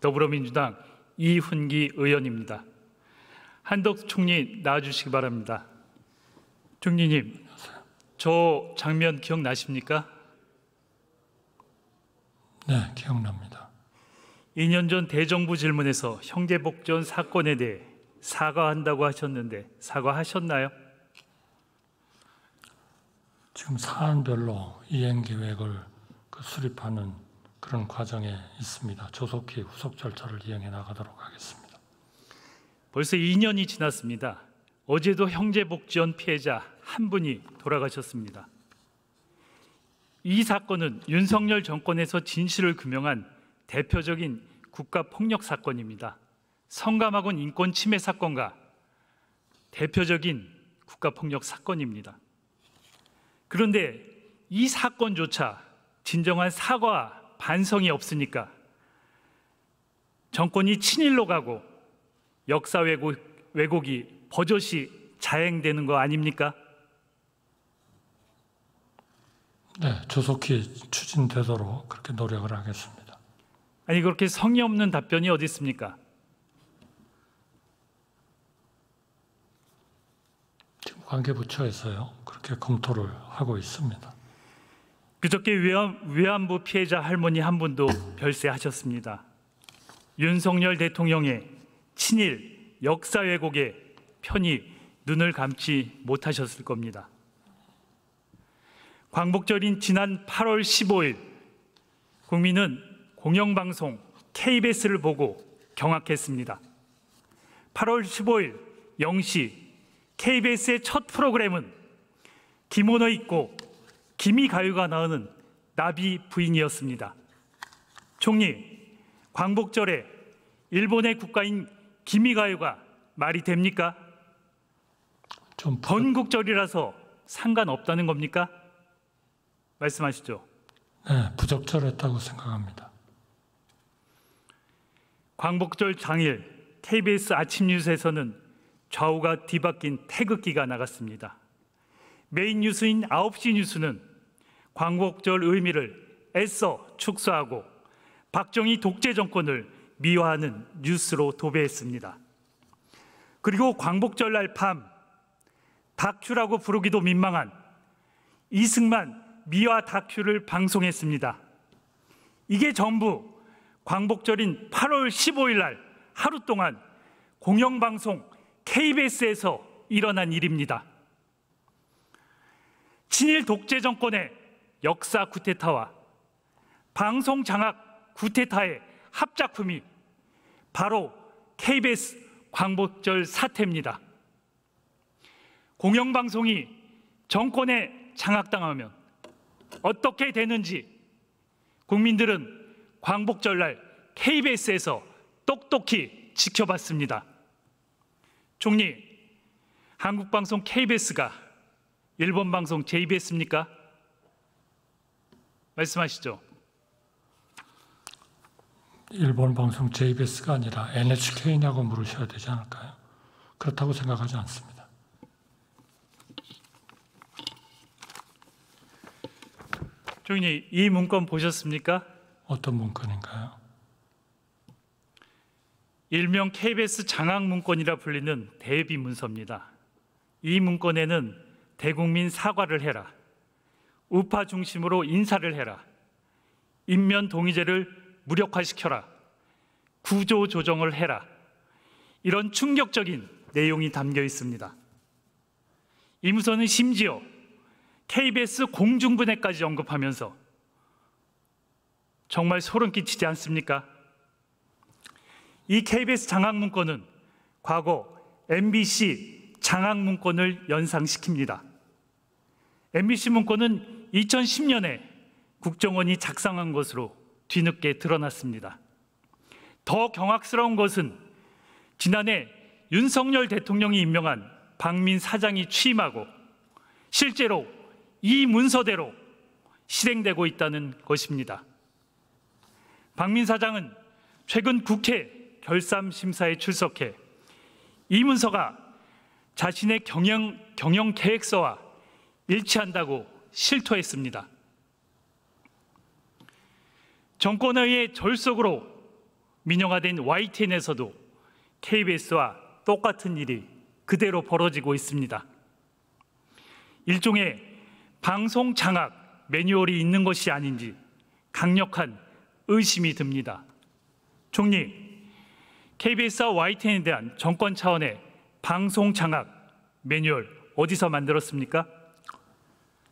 더불어민주당 이훈기 의원입니다. 한덕수 총리 나와주시기 바랍니다. 총리님, 저 장면 기억나십니까? 네, 기억납니다. 2년 전 대정부 질문에서 형제복지원 사건에 대해 사과한다고 하셨는데 사과하셨나요? 지금 사안별로 이행계획을 수립하는 그런 과정에 있습니다. 조속히 후속 절차를 이행해 나가도록 하겠습니다. 벌써 2년이 지났습니다. 어제도 형제복지원 피해자 한 분이 돌아가셨습니다. 이 사건은 윤석열 정권에서 진실을 규명한 대표적인 국가폭력 사건입니다. 성감학원 인권 침해 사건과 대표적인 국가폭력 사건입니다. 그런데 이 사건조차 진정한 사과와 반성이 없으니까 정권이 친일로 가고 역사 왜곡이 버젓이 자행되는 거 아닙니까? 네, 조속히 추진되도록 그렇게 노력을 하겠습니다. 아니, 그렇게 성의 없는 답변이 어디 있습니까? 지금 관계부처에서요, 그렇게 검토를 하고 있습니다. 그저께 위안부 피해자 할머니 한 분도 별세하셨습니다. 윤석열 대통령의 친일 역사 왜곡에 편히 눈을 감지 못하셨을 겁니다. 광복절인 지난 8월 15일 국민은 공영방송 KBS를 보고 경악했습니다. 8월 15일 0시 KBS의 첫 프로그램은 기모노 입고 기미가요가 나오는 나비 부인이었습니다. 총리, 광복절에 일본의 국가인 기미가요가 말이 됩니까? 건국절이라서 상관없다는 겁니까? 말씀하시죠. 네, 부적절했다고 생각합니다. 광복절 당일 KBS 아침 뉴스에서는 좌우가 뒤바뀐 태극기가 나갔습니다. 메인 뉴스인 9시 뉴스는 광복절 의미를 애써 축소하고 박정희 독재 정권을 미화하는 뉴스로 도배했습니다. 그리고 광복절날 밤 다큐라고 부르기도 민망한 이승만 미화 다큐를 방송했습니다. 이게 전부 광복절인 8월 15일 날 하루 동안 공영방송 KBS에서 일어난 일입니다. 친일 독재 정권의 역사 쿠데타와 방송 장악 쿠데타의 합작품이 바로 KBS 광복절 사태입니다. 공영방송이 정권에 장악당하면 어떻게 되는지 국민들은 광복절날 KBS에서 똑똑히 지켜봤습니다. 총리, 한국방송 KBS가 일본 방송 JBS입니까? 말씀하시죠. 일본 방송 JBS가 아니라 NHK냐고 물으셔야 되지 않을까요? 그렇다고 생각하지 않습니다. 총리, 이 문건 보셨습니까? 어떤 문건인가요? 일명 KBS 장악 문건이라 불리는 대비 문서입니다. 이 문건에는 대국민 사과를 해라, 우파 중심으로 인사를 해라, 인면 동의제를 무력화시켜라, 구조 조정을 해라, 이런 충격적인 내용이 담겨 있습니다. 이 문서는 심지어 KBS 공중분해까지 언급하면서 정말 소름 끼치지 않습니까? 이 KBS 장악 문건은 과거 MBC 장악 문건을 연상시킵니다. MBC 문건은 2010년에 국정원이 작성한 것으로 뒤늦게 드러났습니다. 더 경악스러운 것은 지난해 윤석열 대통령이 임명한 박민 사장이 취임하고 실제로 이 문서대로 실행되고 있다는 것입니다. 박민 사장은 최근 국회 결삼심사에 출석해 이 문서가 자신의 경영 계획서와 일치한다고 실토했습니다. 정권에 의해 졸속으로 민영화된 YTN에서도 KBS와 똑같은 일이 그대로 벌어지고 있습니다. 일종의 방송 장악 매뉴얼이 있는 것이 아닌지 강력한 의심이 듭니다. 총리, KBS와 YTN에 대한 정권 차원의 방송 장악 매뉴얼 어디서 만들었습니까?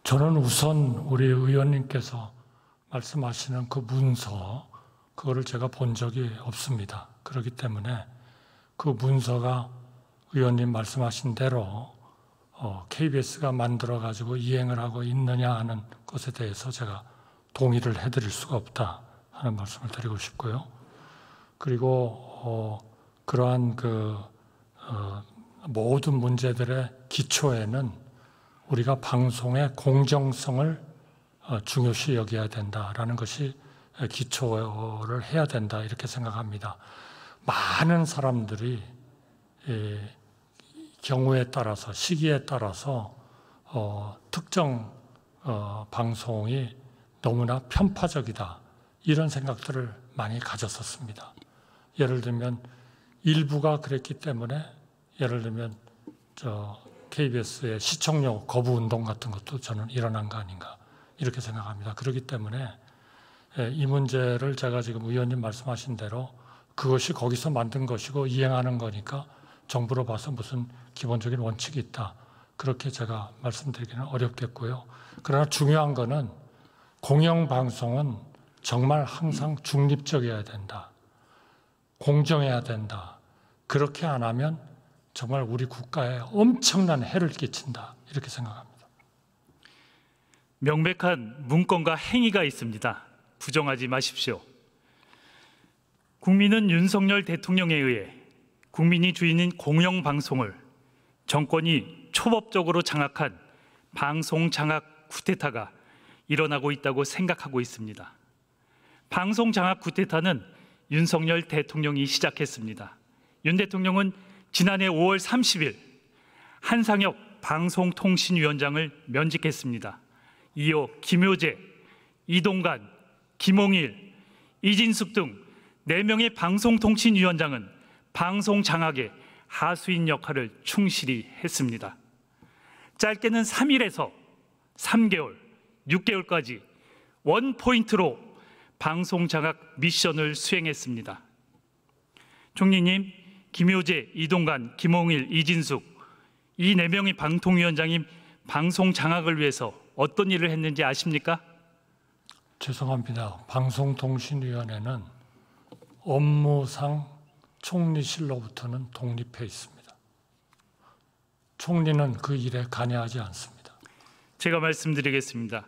저는 우선 우리 의원님께서 말씀하시는 그 문서, 그거를 제가 본 적이 없습니다. 그렇기 때문에 그 문서가 의원님 말씀하신 대로 KBS가 만들어가지고 이행을 하고 있느냐 하는 것에 대해서 제가 동의를 해드릴 수가 없다 하는 말씀을 드리고 싶고요. 그리고 그러한 모든 문제들의 기초에는 우리가 방송의 공정성을 중요시 여겨야 된다라는 것이 기초를 해야 된다 이렇게 생각합니다. 많은 사람들이 경우에 따라서 시기에 따라서 특정 방송이 너무나 편파적이다 이런 생각들을 많이 가졌었습니다. 예를 들면 일부가 그랬기 때문에 예를 들면 KBS의 시청료 거부 운동 같은 것도 저는 일어난 거 아닌가 이렇게 생각합니다. 그렇기 때문에 이 문제를 제가 지금 의원님 말씀하신 대로 그것이 거기서 만든 것이고 이행하는 거니까 정부로 봐서 무슨 기본적인 원칙이 있다. 그렇게 제가 말씀드리기는 어렵겠고요. 그러나 중요한 거는 공영방송은 정말 항상 중립적이어야 된다. 공정해야 된다. 그렇게 안 하면 정말 우리 국가에 엄청난 해를 끼친다. 이렇게 생각합니다. 명백한 문건과 행위가 있습니다. 부정하지 마십시오. 국민은 윤석열 대통령에 의해 국민이 주인인 공영방송을 정권이 초법적으로 장악한 방송 장악 쿠데타가 일어나고 있다고 생각하고 있습니다. 방송 장악 쿠데타는 윤석열 대통령이 시작했습니다. 윤 대통령은 지난해 5월 30일 한상혁 방송통신위원장을 면직했습니다. 이어 김효재, 이동관, 김홍일, 이진숙 등 4명의 방송통신위원장은 방송 장악의 하수인 역할을 충실히 했습니다. 짧게는 3일에서 3개월, 6개월까지 원포인트로 방송 장악 미션을 수행했습니다. 총리님, 김효재, 이동관, 김홍일, 이진숙 이 4명의 방통위원장이 방송 장악을 위해서 어떤 일을 했는지 아십니까? 죄송합니다. 방송통신위원회는 업무상 총리실로부터는 독립해 있습니다. 총리는 그 일에 관여하지 않습니다. 제가 말씀드리겠습니다.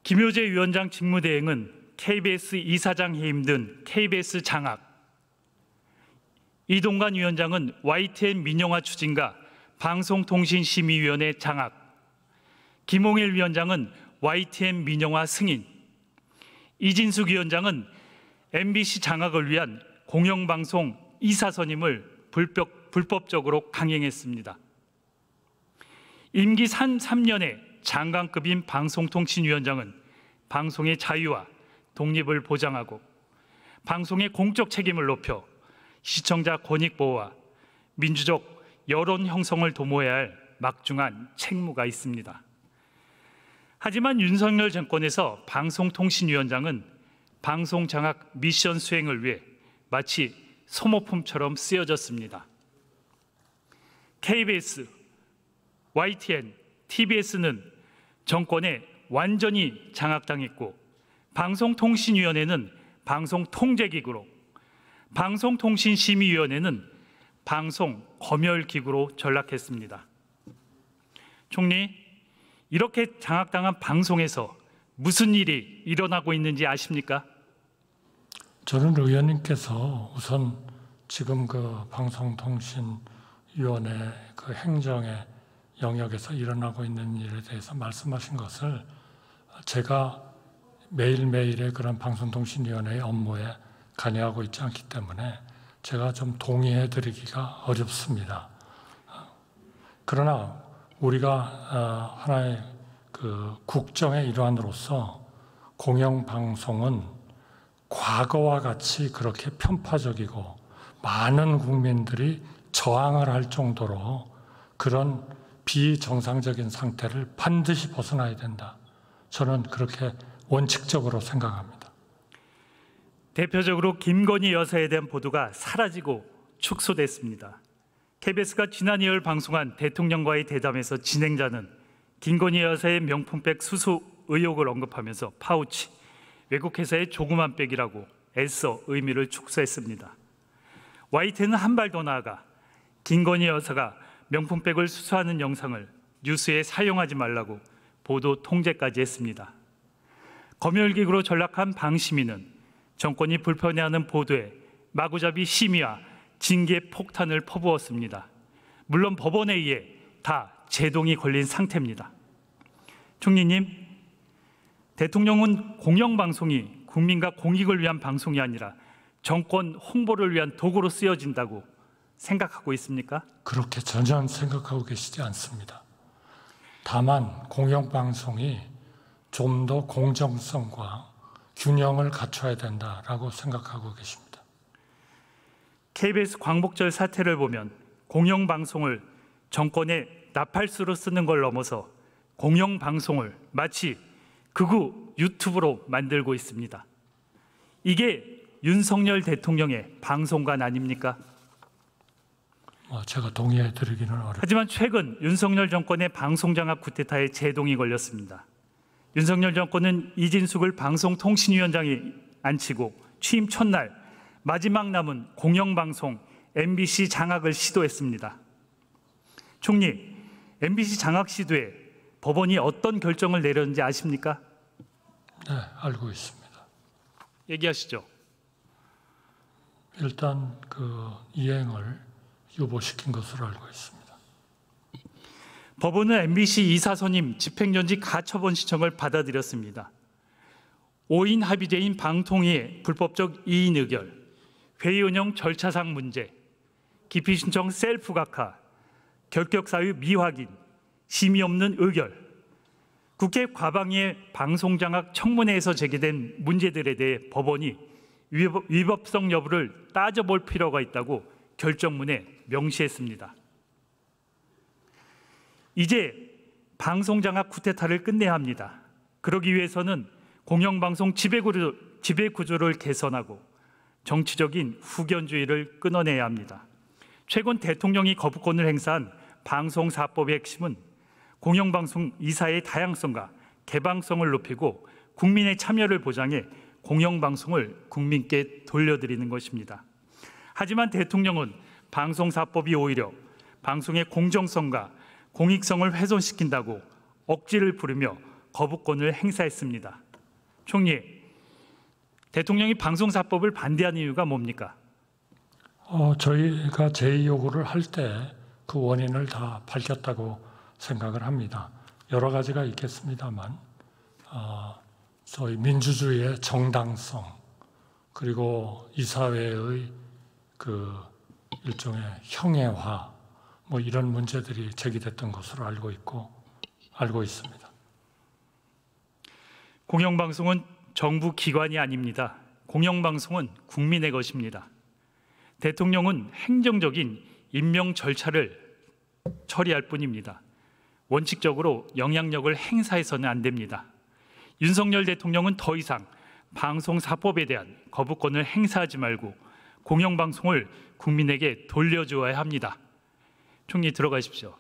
김효재 위원장 직무대행은 KBS 이사장 해임 등 KBS 장악, 이동관 위원장은 YTN 민영화 추진과 방송통신심의위원회 장악, 김홍일 위원장은 YTN 민영화 승인, 이진숙 위원장은 MBC 장악을 위한 공영방송 이사 선임을 불법적으로 강행했습니다. 임기 3년의 장관급인 방송통신위원장은 방송의 자유와 독립을 보장하고 방송의 공적 책임을 높여 시청자 권익 보호와 민주적 여론 형성을 도모해야 할 막중한 책무가 있습니다. 하지만 윤석열 정권에서 방송통신위원장은 방송 장악 미션 수행을 위해 마치 소모품처럼 쓰여졌습니다. KBS, YTN, TBS는 정권에 완전히 장악당했고 방송통신위원회는 방송통제기구로, 방송통신심의위원회는 방송검열기구로 전락했습니다. 총리, 이렇게 장악당한 방송에서 무슨 일이 일어나고 있는지 아십니까? 저는 의원님께서 우선 지금 그 방송통신위원회 그 행정의 영역에서 일어나고 있는 일에 대해서 말씀하신 것을 제가 매일매일의 그런 방송통신위원회의 업무에 관여하고 있지 않기 때문에 제가 좀 동의해 드리기가 어렵습니다. 그러나 우리가 하나의 그 국정의 일환으로서 공영방송은 과거와 같이 그렇게 편파적이고 많은 국민들이 저항을 할 정도로 그런 비정상적인 상태를 반드시 벗어나야 된다. 저는 그렇게 원칙적으로 생각합니다. 대표적으로 김건희 여사에 대한 보도가 사라지고 축소됐습니다. KBS가 지난 2월 방송한 대통령과의 대담에서 진행자는 김건희 여사의 명품백 수수 의혹을 언급하면서 파우치, 외국 회사의 조그만 백이라고 애써 의미를 축소했습니다. YTN은 한 발 더 나아가 김건희 여사가 명품백을 수수하는 영상을 뉴스에 사용하지 말라고 보도 통제까지 했습니다. 검열기구로 전락한 방시민은 정권이 불편해하는 보도에 마구잡이 심의와 징계 폭탄을 퍼부었습니다. 물론 법원에 의해 다 제동이 걸린 상태입니다. 총리님, 대통령은 공영방송이 국민과 공익을 위한 방송이 아니라 정권 홍보를 위한 도구로 쓰여진다고 생각하고 있습니까? 그렇게 전혀 생각하고 계시지 않습니다. 다만 공영방송이 좀 더 공정성과 균형을 갖춰야 된다라고 생각하고 계십니다. KBS 광복절 사태를 보면 공영방송을 정권의 나팔수로 쓰는 걸 넘어서 공영방송을 마치 극우 유튜브로 만들고 있습니다. 이게 윤석열 대통령의 방송관 아닙니까? 제가 동의해 드리기는 어렵습니다. 하지만 최근 윤석열 정권의 방송장악 쿠데타에 제동이 걸렸습니다. 윤석열 정권은 이진숙을 방송통신위원장에 앉히고 취임 첫날 마지막 남은 공영방송 MBC 장악을 시도했습니다. 총리, MBC 장악 시도에 법원이 어떤 결정을 내렸는지 아십니까? 네, 알고 있습니다. 얘기하시죠. 일단 그 이행을 유보시킨 것으로 알고 있습니다. 법원은 MBC 이사 선임 집행정지 가처분 신청을 받아들였습니다. 5인 합의제인 방통위의 불법적 이인 의결, 회의 운영 절차상 문제, 기피 신청 셀프 각하, 결격 사유 미확인, 심의 없는 의결, 국회 과방위의 방송장악 청문회에서 제기된 문제들에 대해 법원이 위법성 여부를 따져볼 필요가 있다고 결정문에 명시했습니다. 이제 방송장악 쿠데타를 끝내야 합니다. 그러기 위해서는 공영방송 지배구조를 개선하고 정치적인 후견주의를 끊어내야 합니다. 최근 대통령이 거부권을 행사한 방송사법의 핵심은 공영방송 이사의 다양성과 개방성을 높이고 국민의 참여를 보장해 공영방송을 국민께 돌려드리는 것입니다. 하지만 대통령은 방송사법이 오히려 방송의 공정성과 공익성을 훼손시킨다고 억지를 부르며 거부권을 행사했습니다. 총리, 대통령이 방송사법을 반대하는 이유가 뭡니까? 저희가 제2요구를 할 때 그 원인을 다 밝혔다고 생각을 합니다. 여러 가지가 있겠습니다만 저희 민주주의의 정당성 그리고 이사회의 그 일종의 형해화 이런 문제들이 제기됐던 것으로 알고 있습니다. 공영방송은 정부 기관이 아닙니다. 공영방송은 국민의 것입니다. 대통령은 행정적인 임명 절차를 처리할 뿐입니다. 원칙적으로 영향력을 행사해서는 안 됩니다. 윤석열 대통령은 더 이상 방송사법에 대한 거부권을 행사하지 말고 공영방송을 국민에게 돌려주어야 합니다. 총리 들어가십시오.